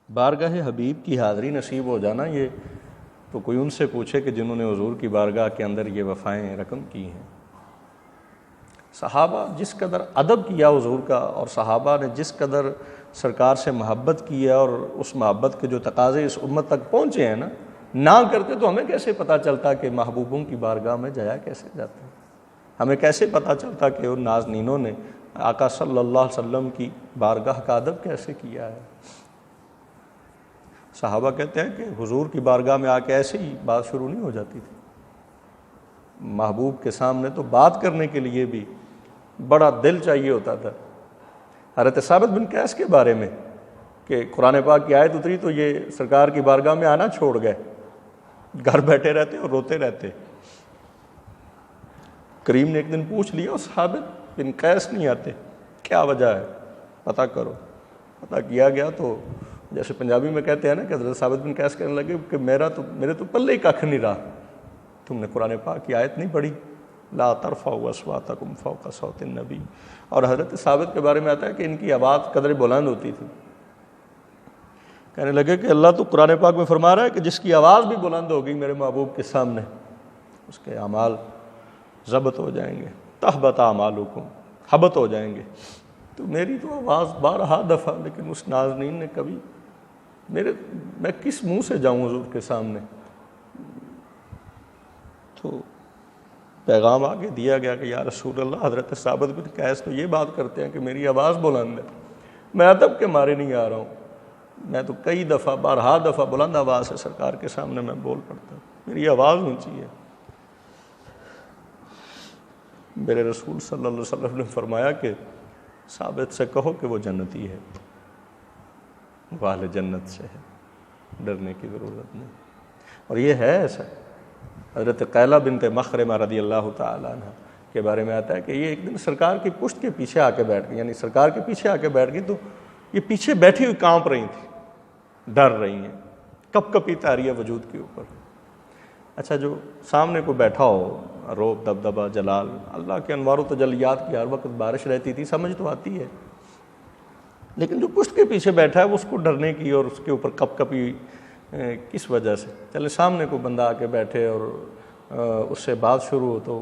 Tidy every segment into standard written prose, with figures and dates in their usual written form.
بارگاہ حبیب کی حاضری نصیب ہو جانا، یہ تو کوئی ان سے پوچھے کہ جنہوں نے حضور کی بارگاہ کے اندر یہ وفائیں رقم کی ہیں۔ صحابہ جس قدر ادب کیا حضور کا، اور صحابہ نے جس قدر سرکار سے محبت کی ہے، اور اس محبت کے جو تقاضے اس امت تک پہنچے ہیں نہ کرتے تو ہمیں کیسے پتہ چلتا کہ محبوبوں کی بارگاہ میں جایا کیسے جاتا ہے؟ ہمیں کیسے پتہ چلتا کہ ان نازنینوں نے آقا صلی اللہ علیہ وسلم کی بارگاہ کا ادب کیسے کیا ہے؟ صحابہ کہتے ہیں کہ حضور کی بارگاہ میں آ کے ایسے ہی بات شروع نہیں ہو جاتی تھی، محبوب کے سامنے تو بات کرنے کے لیے بھی بڑا دل چاہیے ہوتا تھا۔ حضرت ثابت بن قیس کے بارے میں کہ قرآن پاک کی آیت اتری تو یہ سرکار کی بارگاہ میں آنا چھوڑ گئے، گھر بیٹھے رہتے اور روتے رہتے۔ کریم نے ایک دن پوچھ لیا، ثابت بن قیس نہیں آتے، کیا وجہ ہے؟ پتہ کرو۔ پتہ کیا گیا تو جیسے پنجابی میں کہتے ہیں نا کہ حضرت ثابت بن قیس کہنے لگے کہ میرے تو پلے ہی ککھ نہیں رہا، تم نے قرآن پاک کی آیت نہیں پڑھی، لا ترفعوا اصواتکم فوق صوت النبی۔ اور حضرت ثابت کے بارے میں آتا ہے کہ ان کی آواز قدر بلند ہوتی تھی۔ کہنے لگے کہ اللہ تو قرآن پاک میں فرما رہا ہے کہ جس کی آواز بھی بلند ہوگی میرے محبوب کے سامنے، اس کے اعمال ضبط ہو جائیں گے، تحبط اعمالکم، حبط ہو جائیں گے۔ تو میری تو آواز بارہا دفعہ، لیکن اس نازنین نے کبھی میں کس منہ سے جاؤں حضور کے سامنے؟ تو پیغام آگے دیا گیا کہ یا رسول اللہ، حضرت ثابت بن قیس تو یہ بات کرتے ہیں کہ میری آواز بلند ہے، میں ادب کے مارے نہیں آ رہا ہوں، میں تو کئی دفعہ بارہا دفعہ بلند آواز سے سرکار کے سامنے میں بول پڑتا ہوں، میری آواز اونچی ہے۔ میرے رسول صلی اللہ علیہ وسلم نے فرمایا کہ ثابت سے کہو کہ وہ جنتی ہے، وہ اہل جنت سے ہے، ڈرنے کی ضرورت نہیں۔ اور یہ ہے ایسا۔ حضرت قیلہ بنت مخرمہ رضی اللہ تعالیٰ عنہ کے بارے میں آتا ہے کہ یہ ایک دن سرکار کی پشت کے پیچھے آ کے بیٹھ گئی، یعنی سرکار کے پیچھے آ کے بیٹھ گئی تو یہ پیچھے بیٹھی ہوئی کانپ رہی تھی، ڈر رہی ہیں، کپ کپی تاری ہے وجود کے اوپر۔ اچھا، جو سامنے کو بیٹھا ہو، روب دبدبہ جلال اللہ کے انوار و تجلیات کی ہر وقت بارش رہتی تھی، سمجھ تو آتی ہے، لیکن جو پشت کے پیچھے بیٹھا ہے اس کو ڈرنے کی اور اس کے اوپر کپ کپی کس وجہ سے؟ چلے سامنے کو بندہ آ کے بیٹھے اور اس سے بات شروع ہو تو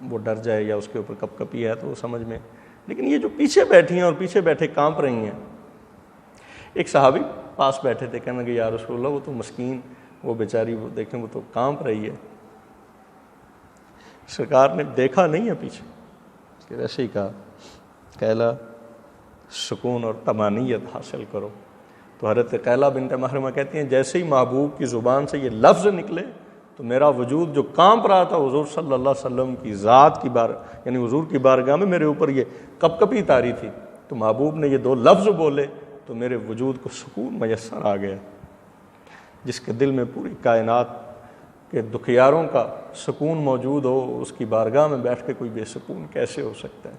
وہ ڈر جائے، یا اس کے اوپر کپ کپی ہے تو وہ سمجھ میں، لیکن یہ جو پیچھے بیٹھی ہیں اور پیچھے بیٹھے کانپ رہی ہیں۔ ایک صحابی پاس بیٹھے تھے، کہنے لگے یا رسول اللہ وہ تو مسکین، وہ بیچاری، وہ دیکھیں وہ تو کانپ رہی ہے۔ سرکار نے دیکھا نہیں ہے پیچھے، کہ ویسے ہی کہا قیلہ سکون اور طمانینت حاصل کرو۔ تو حضرت قیلہ بنت مخرمہ کہتی ہیں جیسے ہی محبوب کی زبان سے یہ لفظ نکلے تو میرا وجود جو کانپ رہا تھا حضور صلی اللہ علیہ وسلم کی ذات کی یعنی حضور کی بارگاہ میں میرے اوپر یہ کپ کپی طاری تھی، تو محبوب نے یہ دو لفظ بولے تو میرے وجود کو سکون میسر آ گیا۔ جس کے دل میں پوری کائنات کے دکھیاروں کا سکون موجود ہو، اس کی بارگاہ میں بیٹھ کے کوئی بے سکون کیسے ہو سکتا ہے؟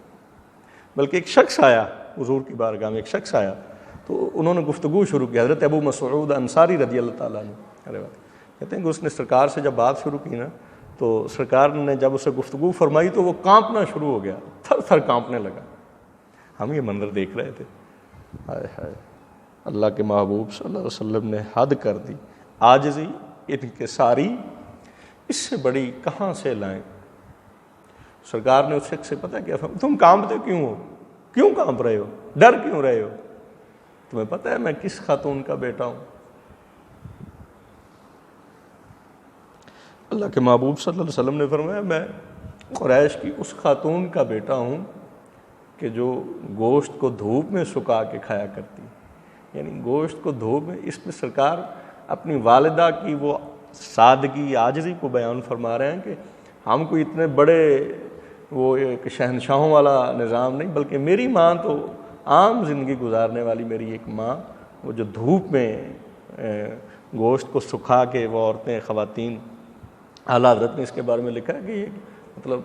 بلکہ ایک شخص آیا حضور کی بارگاہ میں، ایک شخص آیا تو انہوں نے گفتگو شروع کی، حضرت ابو مسعود انصاری رضی اللہ تعالیٰ عنہ کہتے ہیں کہ اس نے سرکار سے جب بات شروع کی نا تو سرکار نے جب اسے گفتگو فرمائی تو وہ کانپنا شروع ہو گیا، تھر تھر کانپنے لگا۔ ہم یہ منظر دیکھ رہے تھے، ہائے ہائے، اللہ کے محبوب صلی اللہ علیہ وسلم نے حد کر دی، عاجزی انکساری اس سے بڑی کہاں سے لائیں؟ سرکار نے اس شخص سے پتہ کیا فرمایا، تم کانپتے کیوں ہو؟ کیوں کانپ رہے ہو؟ ڈر کیوں رہے ہو؟ تمہیں پتہ ہے میں کس خاتون کا بیٹا ہوں؟ اللہ کے محبوب صلی اللہ علیہ وسلم نے فرمایا میں قریش کی اس خاتون کا بیٹا ہوں کہ جو گوشت کو دھوپ میں سکھا کے کھایا کرتی، یعنی گوشت کو دھوپ میں، اس میں سرکار اپنی والدہ کی وہ سادگی عاجزی کو بیان فرما رہے ہیں کہ ہم کو اتنے بڑے وہ ایک شہنشاہوں والا نظام نہیں، بلکہ میری ماں تو عام زندگی گزارنے والی میری ایک ماں، وہ جو دھوپ میں گوشت کو سکھا کے وہ عورتیں، خواتین، اعلیٰ حضرت نے اس کے بارے میں لکھا ہے کہ یہ مطلب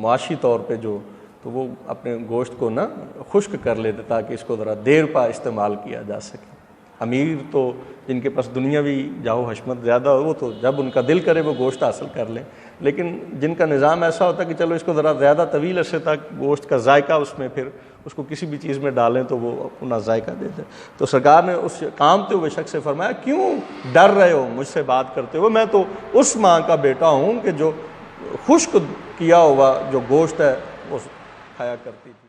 معاشی طور پہ جو تو وہ اپنے گوشت کو نا خشک کر لیتے تاکہ اس کو ذرا دیر پا استعمال کیا جا سکے۔ امیر تو جن کے پاس دنیاوی جاہو حشمت زیادہ ہو وہ تو جب ان کا دل کرے وہ گوشت حاصل کر لیں، لیکن جن کا نظام ایسا ہوتا ہے کہ چلو اس کو ذرا زیادہ طویل عرصے تک گوشت کا ذائقہ اس میں، پھر اس کو کسی بھی چیز میں ڈالیں تو وہ اپنا ذائقہ دے دیں۔ تو سرکار نے اس کامتے ہوئے شخص سے فرمایا کیوں ڈر رہے ہو مجھ سے بات کرتے ہوئے، میں تو اس ماں کا بیٹا ہوں کہ جو خشک کیا ہوا جو گوشت ہے وہ کھایا کرتی تھی۔